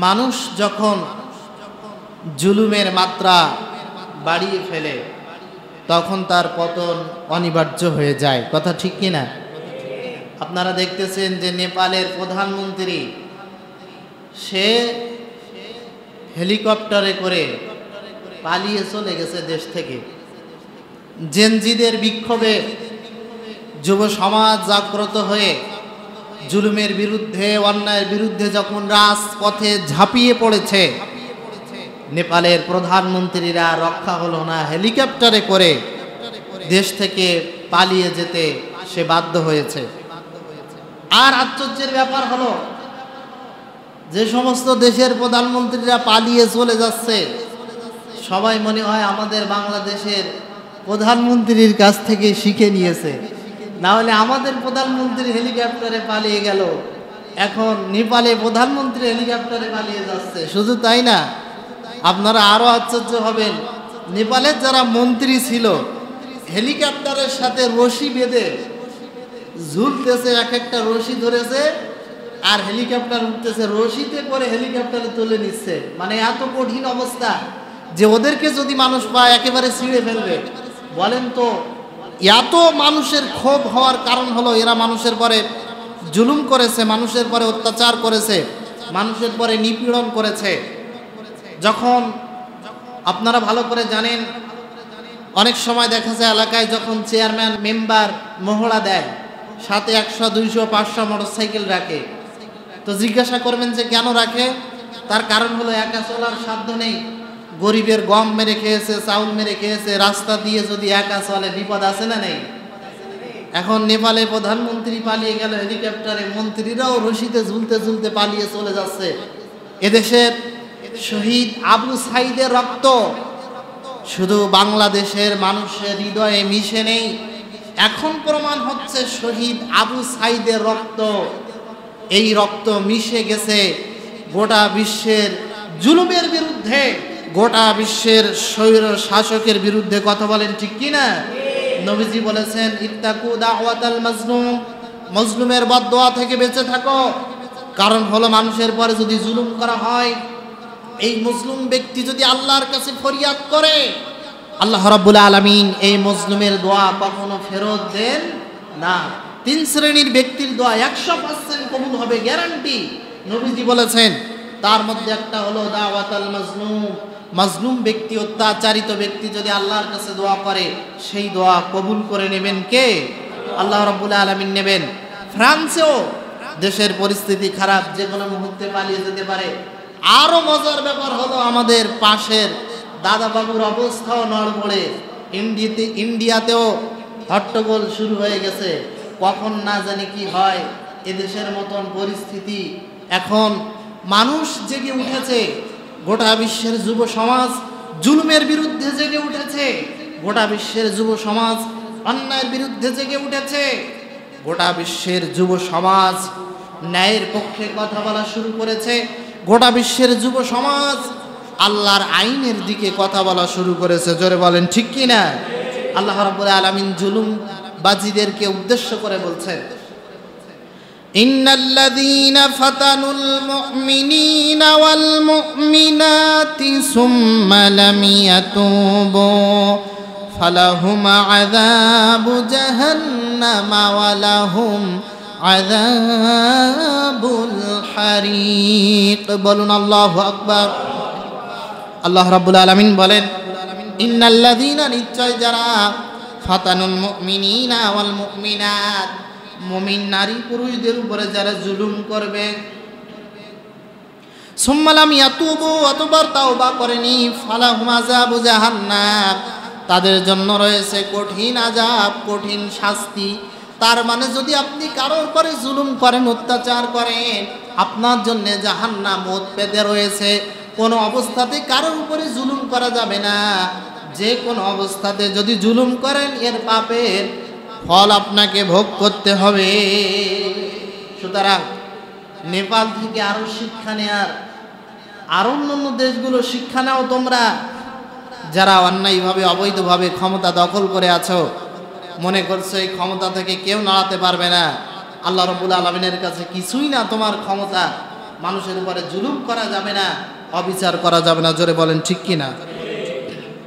মানুষ যখন জুলুমের মাত্রা বাড়িয়ে ফেলে তখন তার পতন অনিবার্য হয়ে যায়। কথা ঠিক কিনা? আপনারা দেখতেছেন যে নেপালের প্রধানমন্ত্রী সে হেলিকপ্টারে করে পালিয়ে চলে গেছে দেশ থেকে। জেনজিদের বিক্ষোভে যুব সমাজ জাগ্রত হয়ে জুলুমের বিরুদ্ধে, অন্যায়ের বিরুদ্ধে যখন রাজপথে ঝাঁপিয়ে পড়েছে, নেপালের প্রধানমন্ত্রীরা রক্ষা হলো না, হেলিকপ্টারে করে দেশ থেকে পালিয়ে যেতে সে বাধ্য হয়েছে। আর আশ্চর্যের ব্যাপার হলো, যে সমস্ত দেশের প্রধানমন্ত্রীরা পালিয়ে চলে যাচ্ছে, সবাই মনে হয় আমাদের বাংলাদেশের প্রধানমন্ত্রীর কাছ থেকে শিখে নিয়েছে। না হলে আমাদের প্রধানমন্ত্রী হেলিকপ্টারে পালিয়ে গেল, এখন নেপালে প্রধানমন্ত্রী হেলিকপ্টারে পালিয়ে যাচ্ছে। শুধু তাই না, আপনারা আরো আশ্চর্য হবেন, নেপালের যারা মন্ত্রী ছিল হেলিকপ্টারের সাথে রশি বেঁধে ঝুলতেছে, এক একটা রশি ধরেছে আর হেলিকপ্টার উঠতেছে, রশিতে করে হেলিকপ্টারে তুলে নিচ্ছে। মানে এত কঠিন অবস্থা যে ওদেরকে যদি মানুষ পায় একেবারে ছিঁড়ে ফেলবে। বলেন তো, এত মানুষের ক্ষোভ হওয়ার কারণ হলো এরা মানুষের পরে জুলুম করেছে, মানুষের পরে অত্যাচার করেছে, মানুষের পরে নিপীড়ন করেছে। যখন আপনারা ভালো করে জানেন, অনেক সময় দেখা যায় এলাকায় যখন চেয়ারম্যান মেম্বার মহড়া দেয়, সাথে 100, 200, 500 মোটরসাইকেল রাখে। তো জিজ্ঞাসা করবেন যে কেন রাখে? তার কারণ হলো একা চলার সাধ্য নেই, গরিবের গম মেরে খেয়েছে, চাউল মেরে খেয়েছে, রাস্তা দিয়ে যদি একা চলে বিপদ আছে না নেই? এখন নেপালে প্রধানমন্ত্রী পালিয়ে গেল হেলিকপ্টারে, মন্ত্রীরাও রশিতে ঝুলতে ঝুলতে পালিয়ে চলে যাচ্ছে। এদেশের শহীদ আবু সাইদের রক্ত শুধু বাংলাদেশের মানুষের হৃদয়ে মিশে নেই, এখন প্রমাণ হচ্ছে শহীদ আবু সাইদের রক্ত, এই রক্ত মিশে গেছে গোটা বিশ্বের জুলুমের বিরুদ্ধে, গোটা বিশ্বের স্বৈর শাসকের বিরুদ্ধে। কথা বলেন ঠিক কিনা? নবীজি বলেছেন, ইত্তাকু দাওয়াতাল মাজলুম, মজলুমের বদদোয়া থেকে বেঁচে থাকো। কারণ হলো মানুষের পরে যদি জুলুম করা হয়, এই মজলুম ব্যক্তি যদি আল্লাহর কাছে ফরিয়াদ করে, আল্লাহ রাব্বুল আলামিন এই মজলুমের দোয়া কখনো ফেরত দেন না। 3 শ্রেণীর ব্যক্তির দোয়া 100% কবুল হবে, গ্যারান্টি। নবীজি বলেছেন, তার মধ্যে একটা হলো দাওয়াতাল মাজলুম, মাজলুম ব্যক্তি, অত্যাচারিত ব্যক্তি যদি আল্লাহর কাছে দোয়া করে, সেই দোয়া কবুল করে নেবেন কে? আল্লাহ রাব্বুল আলামিন নেবেন। ফ্রান্সেও দেশের পরিস্থিতি খারাপ, যে কোনো মুহূর্তে পালিয়ে যেতে পারে। আরো মজার ব্যাপার হলো, আমাদের পাশের দাদাবাবুর অবস্থাও নড়বড়ে। ইন্ডিয়াতেও হট্টগোল শুরু হয়ে গেছে, কখন না জানি কি হয়। এদেশের মতন পরিস্থিতি, এখন মানুষ জেগে উঠেছে, গোটা বিশ্বের যুব সমাজ জুলুমের বিরুদ্ধে জেগে উঠেছে, গোটা বিশ্বের যুব সমাজ অন্যায়ের বিরুদ্ধে জেগে উঠেছে, গোটা বিশ্বের যুব সমাজ ন্যায়ের পক্ষে কথা বলা শুরু করেছে, গোটা বিশ্বের যুব সমাজ আল্লাহর আইনের দিকে কথা বলা শুরু করেছে। জোরে বলেন ঠিক কিনা? আল্লাহ রাব্বুল আলামিন জুলুমবাজীদেরকে উদ্দেশ্য করে বলছেন, ইন্নাল্লাযীনা ফাতানুল মুমিনিনা ওয়াল মুমিনাতি সুম্মা লাম ইয়াতুবু ফালাহুম আযাবু জাহান্নামা ওয়া লাহুম আযাবুল হারিক। বলুন আল্লাহু আকবার। আল্লাহ রাব্বুল আলামিন বলেন, ইন্নাল্লাযীনা, নিশ্চয় যারা, ফাতানুল মুমিনিনা ওয়াল মুমিনাত, মুমিন নারী পুরুষদের উপরে যারা জুলুম করবে, সুম্মা লাম ইয়াতুবু, অতঃপর তাওবা করেনি, ফালাহুম আযাবু জাহান্নাম, তাদের জন্য রয়েছে কঠিন আযাব, কঠিন শাস্তি। তার মানে যদি আপনি কারোর উপরে জুলুম করেন, অত্যাচার করেন, আপনার জন্য জাহান্নাম ওত পেতে রয়েছে। কোনো অবস্থাতে কারোর উপরে জুলুম করা যাবে না। যে কোনো অবস্থাতে যদি জুলুম করেন, এর পাপের ফল আপনাকে ভোগ করতে হবে। সুতরাং নেপাল থেকে আরো শিক্ষা নেয়ার, আরো অন্যান্য দেশগুলো শিক্ষা নাও তোমরা, যারা অন্যায়ভাবে অবৈধভাবে ক্ষমতা দখল করে আছো, মনে করছো এই ক্ষমতা থেকে কেউ নাড়াতে পারবে না। আল্লাহ রাব্বুল আলামিনের কাছে কিছুই না তোমার ক্ষমতা। মানুষের উপরে জুলুম করা যাবে না, অবিচার করা যাবে না। জোরে বলেন ঠিক কিনা?